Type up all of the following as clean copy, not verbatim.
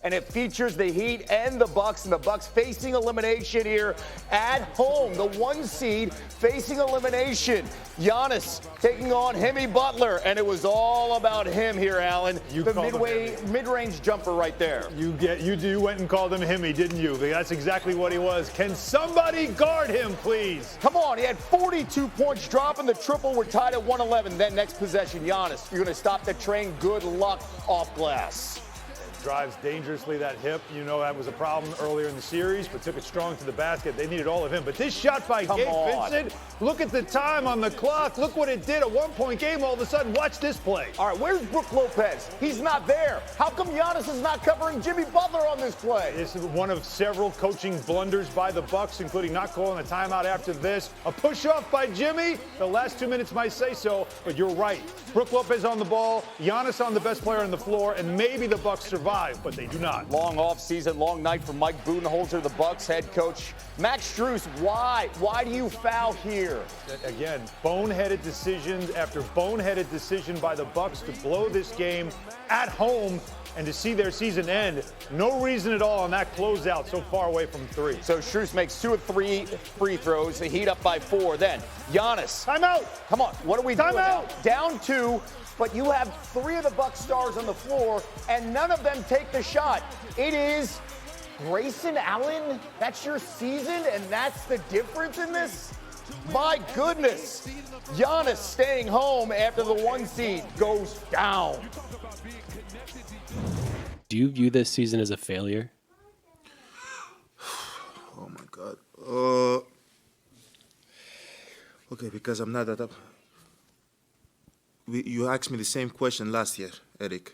and it features the Heat and the Bucks facing elimination here at home. The 1 seed facing elimination. Giannis taking on Jimmy Butler, and it was all about him here, Alan. The mid-range jumper right there. You went and called him Himmy, didn't you? That's exactly what he was. Can somebody guard him, please? Come on, he had 42 points, dropping the triple. We're tied at 111. Then next possession, Giannis, you're going to stop the train. Good luck off glass. Drives dangerously that hip. You know that was a problem earlier in the series, but took it strong to the basket. They needed all of him. But this shot by Gabe Vincent, look at the time on the clock. Look what it did. A 1-point game all of a sudden. Watch this play. All right, where's Brook Lopez? He's not there. How come Giannis is not covering Jimmy Butler on this play? This is one of several coaching blunders by the Bucks, including not calling a timeout after this. A push-off by Jimmy. The last 2 minutes might say so, but you're right. Brook Lopez on the ball, Giannis on the best player on the floor, and maybe the Bucks survive. But they do not. Long off-season, long night for Mike Budenholzer, the Bucks head coach. Max Strus, why? Why do you foul here? Again, boneheaded decisions after boneheaded decision by the Bucks to blow this game at home and to see their season end. No reason at all on that closeout so far away from 3. So Strus makes 2 of 3 free throws. The Heat up by 4. Then Giannis. Timeout. Come on, what are we doing now? Timeout. Down 2. But you have 3 of the Bucks stars on the floor, and none of them take the shot. It is Grayson Allen. That's your season, and that's the difference in this? My goodness. Giannis staying home after the 1 seed goes down. Do you view this season as a failure? Oh, my God. Okay, because I'm not that up. You asked me the same question last year, Eric.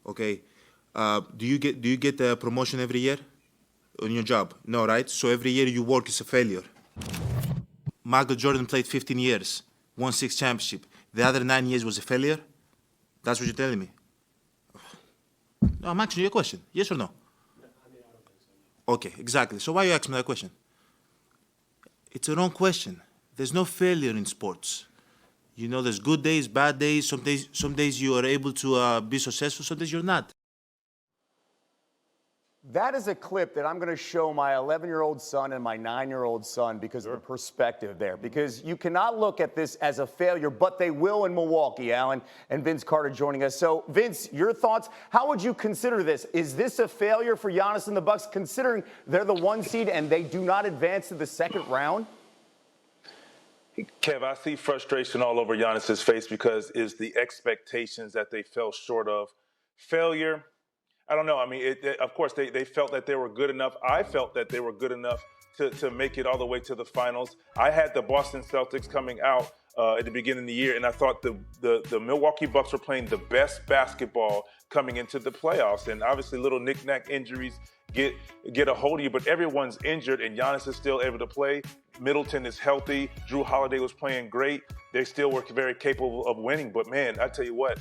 Okay, do you get a promotion every year on your job? No, right? So every year you work is a failure. Michael Jordan played 15 years, won 6 championships. The other 9 years was a failure? That's what you're telling me? No, I'm asking you a question. Yes or no? Okay, exactly. So why you asking me that question? It's a wrong question. There's no failure in sports. You know, there's good days, bad days. Some days you are able to be successful, some days you're not. That is a clip that I'm going to show my 11-year-old son and my 9-year-old son because of the perspective there. Because you cannot look at this as a failure, but they will in Milwaukee, Alan. And Vince Carter joining us. So, Vince, your thoughts? How would you consider this? Is this a failure for Giannis and the Bucks, considering they're the 1 seed and they do not advance to the second round? Kev, I see frustration all over Giannis's face because it's the expectations that they fell short of. Failure, I don't know. I mean, of course, they felt that they were good enough. I felt that they were good enough to make it all the way to the finals. I had the Boston Celtics coming out at the beginning of the year, and I thought the Milwaukee Bucks were playing the best basketball coming into the playoffs. And obviously, little knick-knack injuries get a hold of you, but everyone's injured, and Giannis is still able to play. Middleton is healthy. Drew Holiday was playing great. They still were very capable of winning. But, man, I tell you what,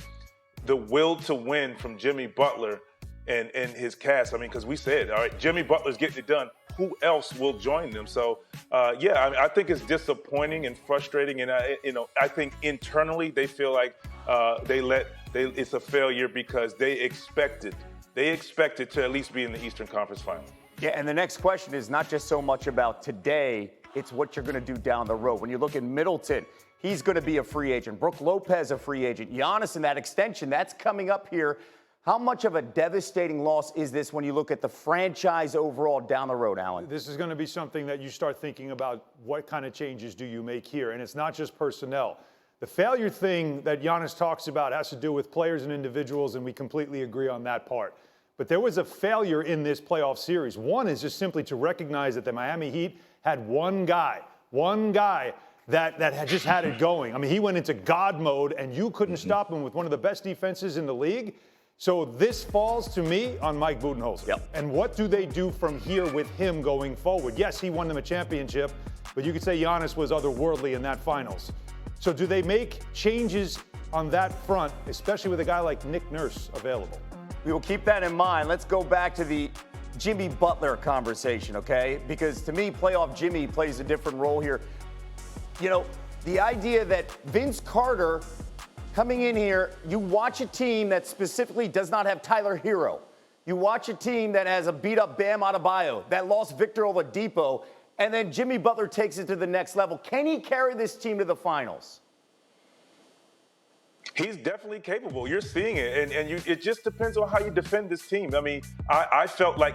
the will to win from Jimmy Butler and his cast, I mean, because we said, all right, Jimmy Butler's getting it done. Who else will join them? So, I think it's disappointing and frustrating. And, I think internally they feel like it's a failure because they expected to at least be in the Eastern Conference Final. Yeah, and the next question is not just so much about today, it's what you're going to do down the road. When you look at Middleton, he's going to be a free agent. Brook Lopez, a free agent. Giannis in that extension, that's coming up here. How much of a devastating loss is this when you look at the franchise overall down the road, Alan? This is going to be something that you start thinking about what kind of changes do you make here. And it's not just personnel. The failure thing that Giannis talks about has to do with players and individuals, and we completely agree on that part. But there was a failure in this playoff series. One is just simply to recognize that the Miami Heat had one guy that had just had it going. I mean, he went into God mode, and you couldn't stop him with one of the best defenses in the league. So this falls to me on Mike Budenholzer. Yep. And what do they do from here with him going forward? Yes, he won them a championship, but you could say Giannis was otherworldly in that finals. So do they make changes on that front, especially with a guy like Nick Nurse available? We will keep that in mind. Let's go back to the Jimmy Butler conversation, okay? Because to me, playoff Jimmy plays a different role here. You know, the idea that Vince Carter coming in here, you watch a team that specifically does not have Tyler Hero. You watch a team that has a beat-up Bam Adebayo, that lost Victor Oladipo, and then Jimmy Butler takes it to the next level. Can he carry this team to the finals? He's definitely capable. You're seeing it, and it just depends on how you defend this team. I mean, I felt like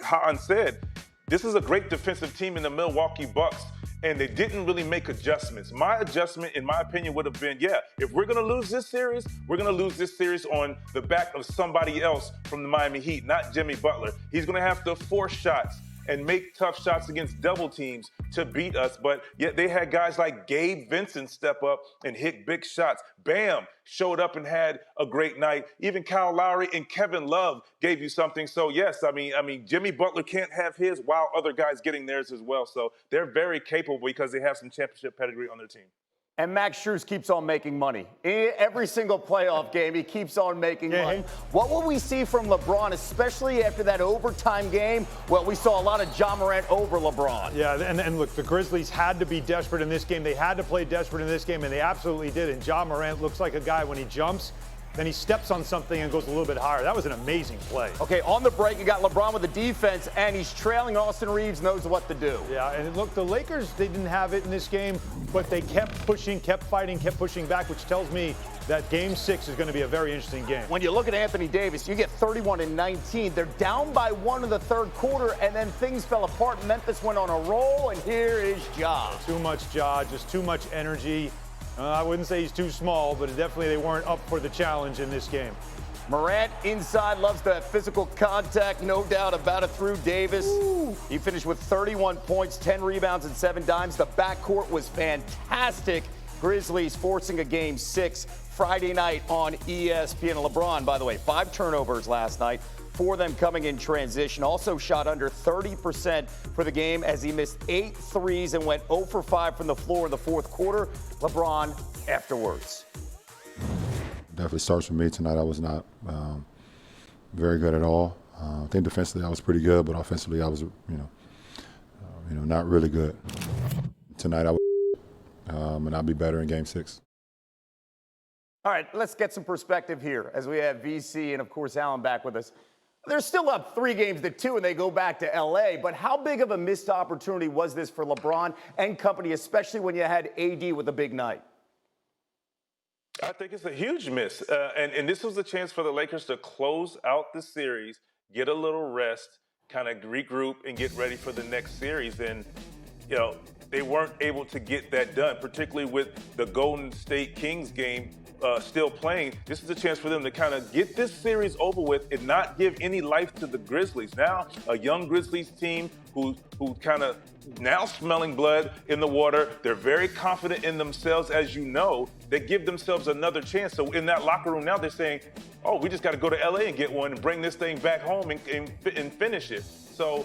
Han said, this is a great defensive team in the Milwaukee Bucks, and they didn't really make adjustments. My adjustment, in my opinion, would have been, if we're going to lose this series, we're going to lose this series on the back of somebody else from the Miami Heat, not Jimmy Butler. He's going to have to force shots and make tough shots against double teams to beat us. But yet they had guys like Gabe Vincent step up and hit big shots. Bam showed up and had a great night. Even Kyle Lowry and Kevin Love gave you something. So yes, I mean, Jimmy Butler can't have his while other guys getting theirs as well. So they're very capable because they have some championship pedigree on their team. And Max Strus keeps on making money. Every single playoff game, he keeps on making money. What will we see from LeBron, especially after that overtime game? Well, we saw a lot of Ja Morant over LeBron. Yeah, and look, the Grizzlies had to be desperate in this game. They had to play desperate in this game, and they absolutely did. And Ja Morant looks like a guy when he jumps, then he steps on something and goes a little bit higher. That was an amazing play. Okay, on the break, you got LeBron with the defense, and he's trailing. Austin Reeves knows what to do. Yeah, and look, the Lakers, they didn't have it in this game, but they kept pushing, kept fighting, kept pushing back, which tells me that Game 6 is going to be a very interesting game. When you look at Anthony Davis, you get 31 and 19. They're down by 1 in the third quarter, and then things fell apart. Memphis went on a roll, and here is Ja. Too much Ja, just too much energy. I wouldn't say he's too small, but definitely they weren't up for the challenge in this game. Morant inside loves the physical contact, no doubt about it, through Davis. Ooh. He finished with 31 points, 10 rebounds, and 7 dimes. The backcourt was fantastic. Grizzlies forcing a Game 6 Friday night on ESPN. LeBron, by the way, 5 turnovers last night. 4 of them coming in transition. Also shot under 30% for the game as he missed 8 threes and went 0 for 5 from the floor in the fourth quarter. LeBron afterwards. Definitely starts for me tonight. I was not very good at all. I think defensively I was pretty good, but offensively I was, not really good. Tonight I was, and I'll be better in Game 6. All right, let's get some perspective here as we have VC and, of course, Allen back with us. They're still up 3 games to 2, and they go back to L.A., but how big of a missed opportunity was this for LeBron and company, especially when you had AD with a big night? I think it's a huge miss. And this was a chance for the Lakers to close out the series, get a little rest, kind of regroup, and get ready for the next series. And, they weren't able to get that done, particularly with the Golden State Kings game still playing. This is a chance for them to kind of get this series over with and not give any life to the Grizzlies. Now, a young Grizzlies team who kind of now smelling blood in the water. They're very confident in themselves, as you know. They give themselves another chance. So in that locker room now, they're saying, oh, we just got to go to L.A. and get one and bring this thing back home and finish it. So,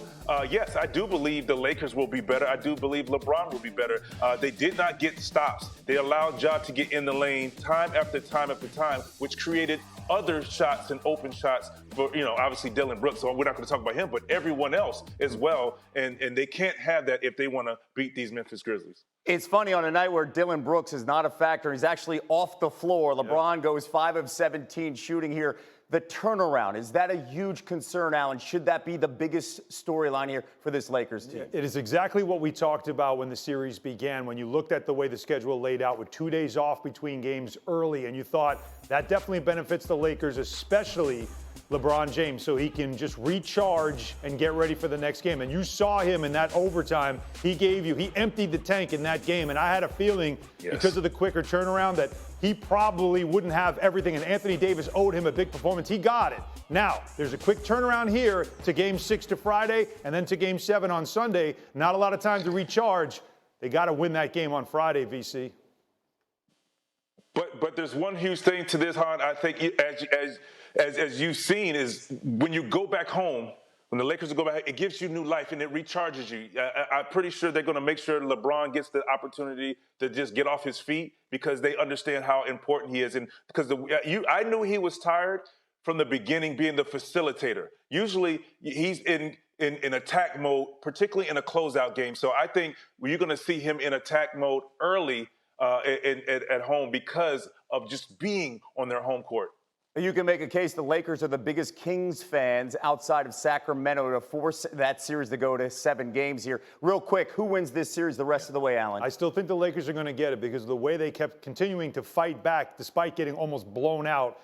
yes, I do believe the Lakers will be better. I do believe LeBron will be better. They did not get stops. They allowed Ja to get in the lane time after time after time, which created other shots and open shots for, obviously Dillon Brooks. So we're not going to talk about him, but everyone else as well. And they can't have that if they want to beat these Memphis Grizzlies. It's funny, on a night where Dillon Brooks is not a factor, he's actually off the floor. LeBron goes 5 of 17 shooting here. The turnaround, is that a huge concern, Allen? Should that be the biggest storyline here for this Lakers team? It is exactly what we talked about when the series began. When you looked at the way the schedule laid out with 2 days off between games early, and you thought that definitely benefits the Lakers, especially LeBron James, so he can just recharge and get ready for the next game. And you saw him in that overtime. He emptied the tank in that game. And I had a feeling, because of the quicker turnaround, that he probably wouldn't have everything. And Anthony Davis owed him a big performance. He got it. Now, there's a quick turnaround here to Game 6 to Friday and then to Game 7 on Sunday. Not a lot of time to recharge. They got to win that game on Friday, VC. But there's one huge thing to this, Han. I think as you've seen, is when you go back home, when the Lakers go back, it gives you new life and it recharges you. I'm pretty sure they're going to make sure LeBron gets the opportunity to just get off his feet because they understand how important he is. And because I knew he was tired from the beginning, being the facilitator. Usually he's in attack mode, particularly in a closeout game. So I think you're going to see him in attack mode early at home because of just being on their home court. You can make a case the Lakers are the biggest Kings fans outside of Sacramento to force that series to go to 7 games here. Real quick, who wins this series the rest of the way, Alan? I still think the Lakers are going to get it because of the way they kept continuing to fight back despite getting almost blown out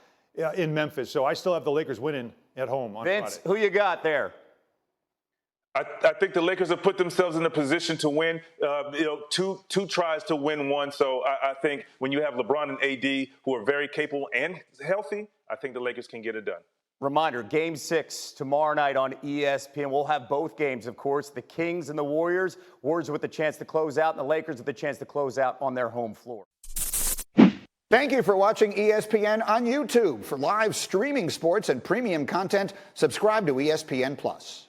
in Memphis. So I still have the Lakers winning at home on Vince, Friday. who you got there? I think the Lakers have put themselves in a position to win. Two tries to win one. So I think when you have LeBron and AD, who are very capable and healthy, I think the Lakers can get it done. Reminder, Game 6 tomorrow night on ESPN. We'll have both games, of course, the Kings and the Warriors. Warriors with the chance to close out, and the Lakers with the chance to close out on their home floor. Thank you for watching ESPN on YouTube. For live streaming sports and premium content, subscribe to ESPN+.